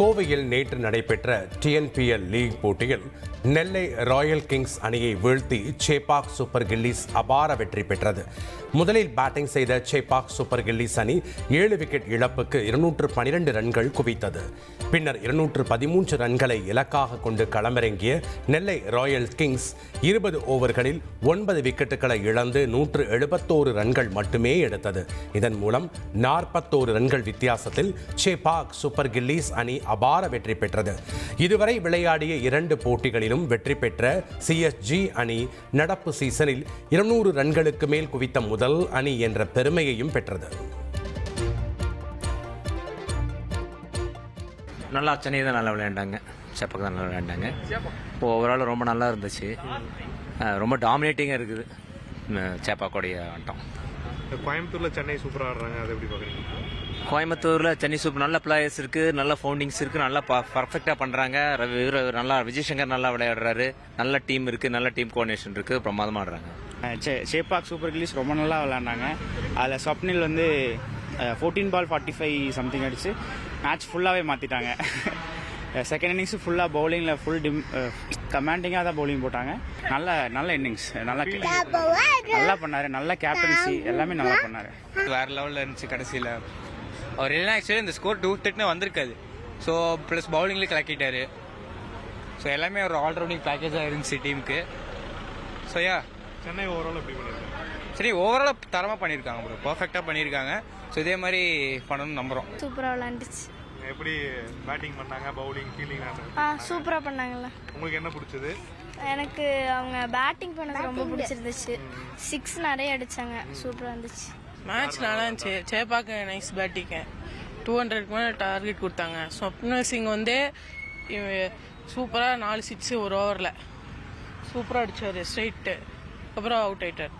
கோவையில் நேற்று நடைபெற்ற டிஎன்பிஎல் லீக் போட்டியில் நெல்லை ராயல் கிங்ஸ் அணியை வீழ்த்தி சேப்பாக் சூப்பர் கில்லிஸ் அபார வெற்றி பெற்றது. முதலில் பேட்டிங் செய்த சேப்பாக் சூப்பர் கில்லிஸ் அணி 7 விக்கெட் இழப்புக்கு 212 ரன்கள் குவித்தது. பின்னர் 213 ரன்களை இலக்காக கொண்டு களமிறங்கிய நெல்லை ராயல் கிங்ஸ் 20 ஓவர்களில் 9 விக்கெட்டுகளை இழந்து 171 ரன்கள் மட்டுமே எடுத்தது. இதன் மூலம் 41 ரன்கள் வித்தியாசத்தில் சேப்பாக் சூப்பர் கில்லிஸ் அணி அபார வெற்றி பெற்றது. இதுவரை விளையாடிய 2 போட்டிகளிலும் வெற்றி பெற்ற சிஎஸ்ஜி அணி நடப்பு சீசனில் 200 ரன்களுக்கு மேல் குவித்த முதல் அணி என்ற பெருமையையும் பெற்றது. நல்லா சென்னை தான் நல்லா விளையாண்டாங்க, சேப்பாக்கு தான் நல்லா விளையாண்டாங்க. இப்போ ஓவரால் ரொம்ப நல்லா இருந்துச்சு, ரொம்ப டாமினேட்டிங்காக இருக்குது சேப்பாக்கோடைய ஆட்டம். கோயம்புத்தூரில் சென்னை சூப்பராக ஆடுறாங்க, அதை எப்படி பார்க்குறீங்க? கோயம்புத்தூரில் சென்னை சூப்பர் நல்ல பிளேயர்ஸ் இருக்குது, நல்ல ஃபவுண்டிங்ஸ் இருக்குது, நல்லா பர்ஃபெக்டாக பண்ணுறாங்க. நல்லா விஜய் சங்கர் நல்லா விளையாடுறாரு, நல்ல டீம் இருக்குது, நல்ல டீம் கோஆர்டினேஷன் இருக்குது, பிரமாதமாக ஆடுறாங்க. சேப்பாக் சூப்பர் கில்லிஸ் ரொம்ப நல்லா விளையாண்டாங்க. அதில் ஸ்வப்னில் வந்து 14 பால் 45 சம்திங் அடிச்சு மேட்ச் ஃபுல்லாகவே மாற்றிட்டாங்க. செகண்ட் இன்னிங்ஸு ஃபுல்லாக பவுலிங்கில் ஃபுல் கமாண்டிங்காக தான் பவுலிங் போட்டாங்க. நல்ல இன்னிங்ஸ், நல்லா பண்ணார், நல்ல கேப்டன்சி, எல்லாமே நல்லா பண்ணார். வேறு லெவலில் இருந்துச்சு. கடைசியில் அவர் இல்லைனா ஆக்சுவலி இந்த ஸ்கோர் 230 வந்திருக்காது. ஸோ ப்ளஸ் பவுலிங்லேயே கலக்கிட்டாரு. ஸோ எல்லாமே ஒரு ஆல்ரவுண்டிங் பேக்கேஜாக இருந்துச்சு டீமுக்கு. ஸோ சென்னை ஓவரால் எப்படி பண்ணியிருக்காங்க? சரி, ஓவராலாக தரமாக பண்ணியிருக்காங்க ப்ரோ, பர்ஃபெக்டாக பண்ணியிருக்காங்க. ஸோ இதே மாதிரி பண்ணணும்னு நம்புகிறோம். சூப்பராக விளையாண்டுச்சு. எப்படி பேட்டிங் பண்ணாங்க, பவுலிங், ஃபீல்டிங்? சூப்பராக பண்ணாங்கல்ல. உங்களுக்கு என்ன பிடிச்சது? எனக்கு அவங்க பேட்டிங் பண்ணது ரொம்ப பிடிச்சிருந்துச்சு. 6 நிறைய அடிச்சாங்க, சூப்பராக இருந்துச்சு. மேட்ச் நல்லா இருந்துச்சு. சேப்பாக்கு நைஸ் பேட்டிங்க, 200க்கு மேலே டார்கெட் கொடுத்தாங்க. ஸ்வப்னல் சிங் வந்து சூப்பராக 4 6 ஒரு ஓவரில் சூப்பராக அடித்தார் ஸ்ட்ரைட்டு, அப்புறம் அவுட் ஆயிட்டார்.